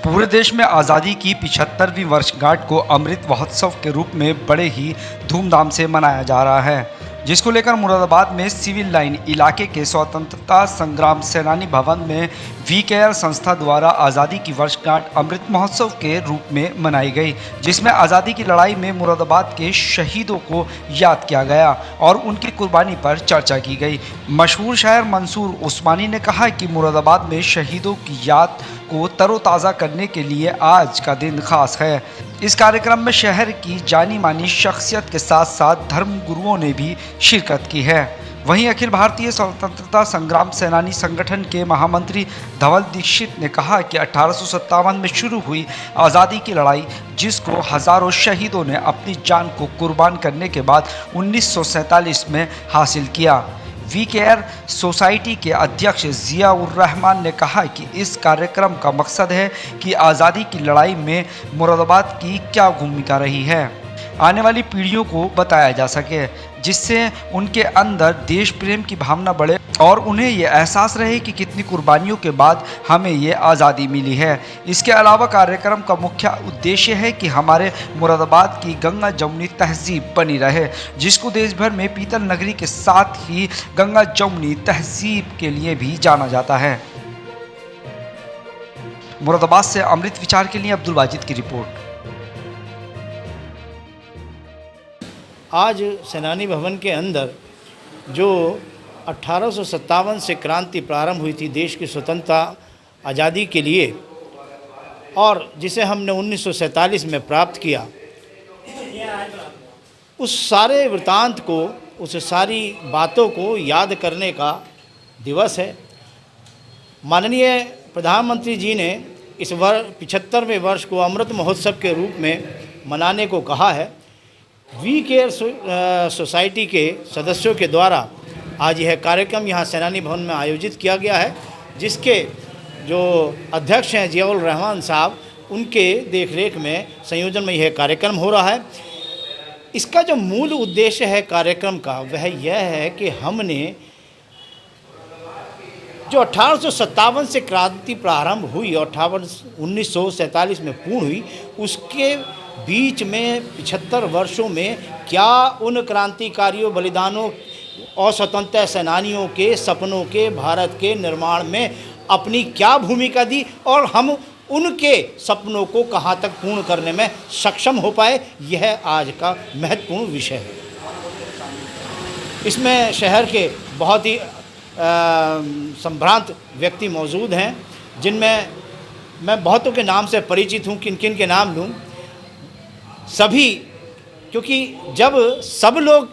पूरे देश में आज़ादी की 75वीं वर्षगांठ को अमृत महोत्सव के रूप में बड़े ही धूमधाम से मनाया जा रहा है, जिसको लेकर मुरादाबाद में सिविल लाइन इलाके के स्वतंत्रता संग्राम सेनानी भवन में वी केयर संस्था द्वारा आज़ादी की वर्षगांठ अमृत महोत्सव के रूप में मनाई गई, जिसमें आज़ादी की लड़ाई में मुरादाबाद के शहीदों को याद किया गया और उनकी कुर्बानी पर चर्चा की गई। मशहूर शायर मंसूर उस्मानी ने कहा कि मुरादाबाद में शहीदों की याद को तरोताज़ा करने के लिए आज का दिन खास है। इस कार्यक्रम में शहर की जानी मानी शख्सियत के साथ साथ धर्म गुरुओं ने भी शिरकत की है। वहीं अखिल भारतीय स्वतंत्रता संग्राम सेनानी संगठन के महामंत्री धवल दीक्षित ने कहा कि 1857 में शुरू हुई आज़ादी की लड़ाई, जिसको हजारों शहीदों ने अपनी जान को कुर्बान करने के बाद 1947 में हासिल किया। वी केयर सोसाइटी के अध्यक्ष जियाउर रहमान ने कहा कि इस कार्यक्रम का मकसद है कि आज़ादी की लड़ाई में मुरादाबाद की क्या भूमिका रही है, आने वाली पीढ़ियों को बताया जा सके, जिससे उनके अंदर देश प्रेम की भावना बढ़े और उन्हें ये एहसास रहे कि कितनी कुर्बानियों के बाद हमें ये आज़ादी मिली है। इसके अलावा कार्यक्रम का मुख्य उद्देश्य है कि हमारे मुरादाबाद की गंगा जमुनी तहजीब बनी रहे, जिसको देश भर में पीतल नगरी के साथ ही गंगा जमुनी तहजीब के लिए भी जाना जाता है। मुरादाबाद से अमृत विचार के लिए अब्दुल वाजिद की रिपोर्ट। आज सेनानी भवन के अंदर जो 1857 से क्रांति प्रारंभ हुई थी देश की स्वतंत्रता आज़ादी के लिए, और जिसे हमने 1947 में प्राप्त किया, उस सारे वृतांत को, उस सारी बातों को याद करने का दिवस है। माननीय प्रधानमंत्री जी ने इस 75वें वर्ष को अमृत महोत्सव के रूप में मनाने को कहा है। वी केयर सोसाइटी के सदस्यों के द्वारा आज यह कार्यक्रम यहाँ सेनानी भवन में आयोजित किया गया है, जिसके जो अध्यक्ष हैं जियाउर रहमान साहब, उनके देखरेख में संयोजन में यह कार्यक्रम हो रहा है। इसका जो मूल उद्देश्य है कार्यक्रम का, वह यह है कि हमने जो 1857 से क्रांति प्रारंभ हुई और 1947 में पूर्ण हुई, उसके बीच में 75 वर्षों में क्या उन क्रांतिकारियों, बलिदानों और स्वतंत्रता सेनानियों के सपनों के भारत के निर्माण में अपनी क्या भूमिका दी और हम उनके सपनों को कहाँ तक पूर्ण करने में सक्षम हो पाए, यह आज का महत्वपूर्ण विषय है। इसमें शहर के बहुत ही संभ्रांत व्यक्ति मौजूद हैं, जिनमें मैं बहुतों के नाम से परिचित हूँ। किन किन के नाम लूँ? सभी, क्योंकि जब सब लोग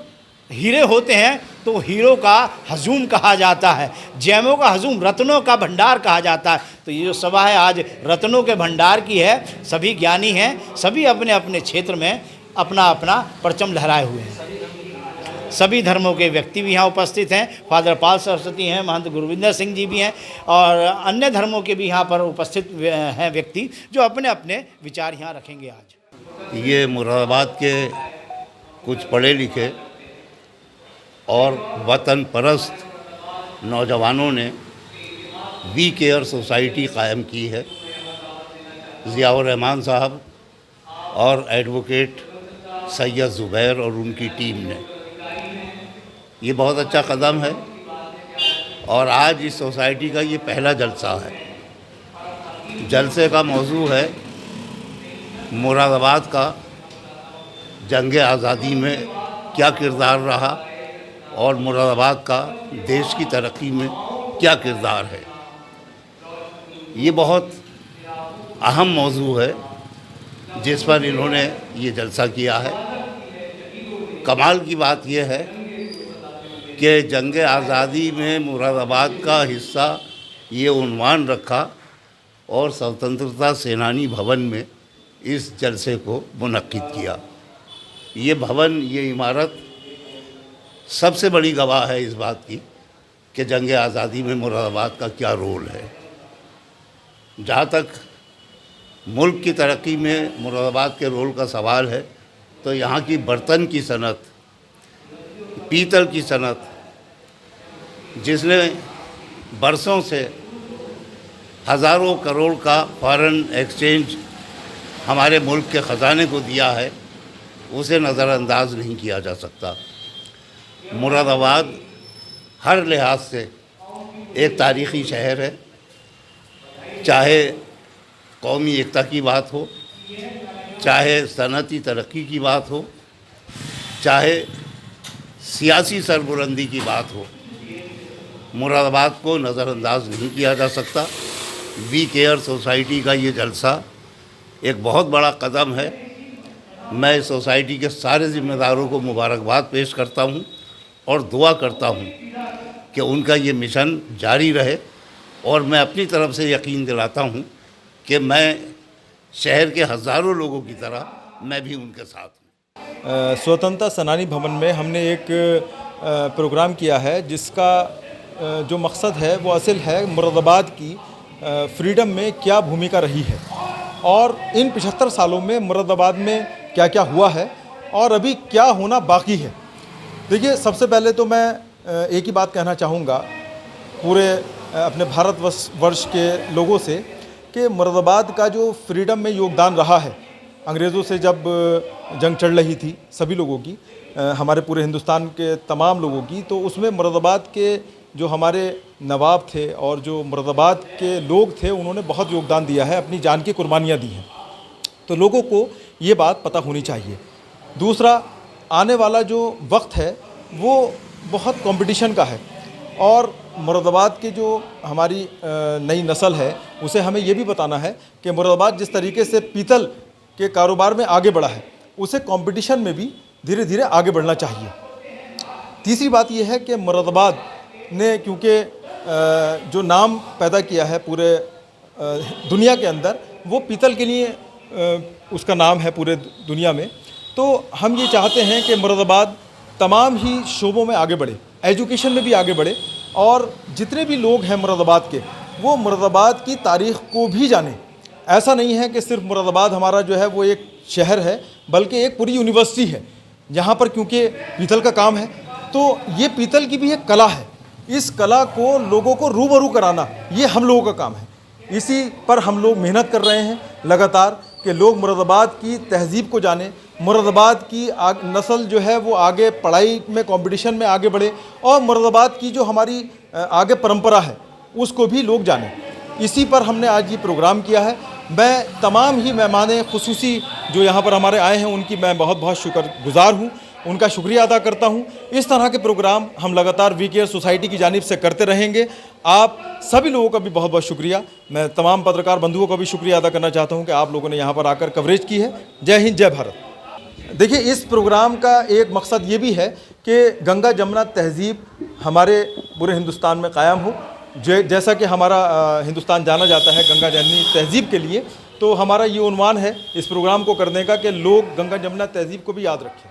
हीरे होते हैं तो हीरो का हजूम कहा जाता है, जैमों का हजूम, रत्नों का भंडार कहा जाता है। तो ये जो सभा है आज रत्नों के भंडार की है। सभी ज्ञानी हैं, सभी अपने अपने क्षेत्र में अपना अपना परचम लहराए हुए हैं। सभी धर्मों के व्यक्ति भी यहाँ उपस्थित हैं। फादर पाल सरस्वती हैं, महंत गुरविंदर सिंह जी भी हैं और अन्य धर्मों के भी यहाँ पर उपस्थित हैं व्यक्ति, जो अपने अपने विचार यहाँ रखेंगे। आज ये मुरादाबाद के कुछ पढ़े लिखे और वतन परस्त नौजवानों ने वी केयर सोसाइटी कायम की है। जियाउर रहमान साहब और एडवोकेट सैयद ज़ुबैर और उनकी टीम ने, ये बहुत अच्छा कदम है और आज इस सोसाइटी का ये पहला जलसा है। जलसे का मौजू है मुरादाबाद का जंग आज़ादी में क्या किरदार रहा और मुरादाबाद का देश की तरक्की में क्या किरदार है। ये बहुत अहम मौजू है जिस पर इन्होंने ये जलसा किया है। कमाल की बात यह है कि जंग आज़ादी में मुरादाबाद का हिस्सा ये उन्वान रखा और स्वतंत्रता सेनानी भवन में इस जलसे को मुनक्किद किया। ये भवन, ये इमारत सबसे बड़ी गवाह है इस बात की कि जंग आज़ादी में मुरादाबाद का क्या रोल है। जहाँ तक मुल्क की तरक्की में मुरादाबाद के रोल का सवाल है, तो यहाँ की बर्तन की सनत, पीतल की सनत, जिसने बरसों से हज़ारों करोड़ का फॉरेन एक्सचेंज हमारे मुल्क के ख़जाने को दिया है, उसे नज़रअंदाज नहीं किया जा सकता। मुरादाबाद हर लिहाज से एक तारीख़ी शहर है, चाहे कौमी एकता की बात हो, चाहे सनअती तरक्की की बात हो, चाहे सियासी सरबुलंदी की बात हो, मुरादाबाद को नज़रअंदाज नहीं किया जा सकता। वी केयर सोसाइटी का ये जलसा एक बहुत बड़ा कदम है। मैं इस सोसाइटी के सारे ज़िम्मेदारों को मुबारकबाद पेश करता हूँ और दुआ करता हूँ कि उनका ये मिशन जारी रहे, और मैं अपनी तरफ से यकीन दिलाता हूँ कि मैं शहर के हज़ारों लोगों की तरह मैं भी उनके साथ हूँ। स्वतंत्रता सेनानी भवन में हमने एक प्रोग्राम किया है जिसका जो मकसद है वो असल है मुरादाबाद की फ्रीडम में क्या भूमिका रही है और इन 75 सालों में मुरादाबाद में क्या क्या हुआ है और अभी क्या होना बाकी है। देखिए, सबसे पहले तो मैं एक ही बात कहना चाहूँगा पूरे अपने भारतवर्ष के लोगों से कि मुरादाबाद का जो फ्रीडम में योगदान रहा है, अंग्रेज़ों से जब जंग चल रही थी सभी लोगों की, हमारे पूरे हिंदुस्तान के तमाम लोगों की, तो उसमें मुरादाबाद के जो हमारे नवाब थे और जो मुरादाबाद के लोग थे उन्होंने बहुत योगदान दिया है, अपनी जान की कुर्बानियाँ दी हैं। तो लोगों को ये बात पता होनी चाहिए। दूसरा, आने वाला जो वक्त है वो बहुत कंपटीशन का है और मुरादाबाद के जो हमारी नई नस्ल है उसे हमें ये भी बताना है कि मुरादाबाद जिस तरीके से पीतल के कारोबार में आगे बढ़ा है उसे कंपटीशन में भी धीरे धीरे आगे बढ़ना चाहिए। तीसरी बात यह है कि मुरादाबाद ने क्योंकि जो नाम पैदा किया है पूरे दुनिया के अंदर, वो पीतल के लिए उसका नाम है पूरे दुनिया में, तो हम ये चाहते हैं कि मुरादाबाद तमाम ही शोबों में आगे बढ़े, एजुकेशन में भी आगे बढ़े और जितने भी लोग हैं मुरादाबाद के वो मुरादाबाद की तारीख़ को भी जाने। ऐसा नहीं है कि सिर्फ मुरादाबाद हमारा जो है वो एक शहर है, बल्कि एक पूरी यूनिवर्सिटी है जहाँ पर क्योंकि पीतल का काम है, तो ये पीतल की भी एक कला है। इस कला को लोगों को रूबरू कराना ये हम लोगों का काम है। इसी पर हम लोग मेहनत कर रहे हैं लगातार कि लोग मुरादाबाद की तहज़ीब को जाने, मुरादाबाद की नस्ल जो है वो आगे पढ़ाई में कंपटीशन में आगे बढ़े और मुरादाबाद की जो हमारी आगे परंपरा है उसको भी लोग जाने। इसी पर हमने आज ये प्रोग्राम किया है। मैं तमाम ही मेहमान ख़ुसूसी जो यहाँ पर हमारे आए हैं उनकी मैं बहुत बहुत शुक्रगुज़ार हूँ, उनका शुक्रिया अदा करता हूँ। इस तरह के प्रोग्राम हम लगातार वी केयर सोसाइटी की जानिब से करते रहेंगे। आप सभी लोगों का भी बहुत बहुत शुक्रिया। मैं तमाम पत्रकार बंधुओं का भी शुक्रिया अदा करना चाहता हूँ कि आप लोगों ने यहाँ पर आकर कवरेज की है। जय हिंद, जय भारत। देखिए, इस प्रोग्राम का एक मकसद ये भी है कि गंगा जमुना तहज़ीब हमारे पूरे हिंदुस्तान में कायम हो। जैसा कि हमारा हिंदुस्तान जाना जाता है गंगा जमुनी तहज़ीब के लिए, तो हमारा ये उन्वान है इस प्रोग्राम को करने का कि लोग गंगा जमुना तहज़ीब को भी याद रखें।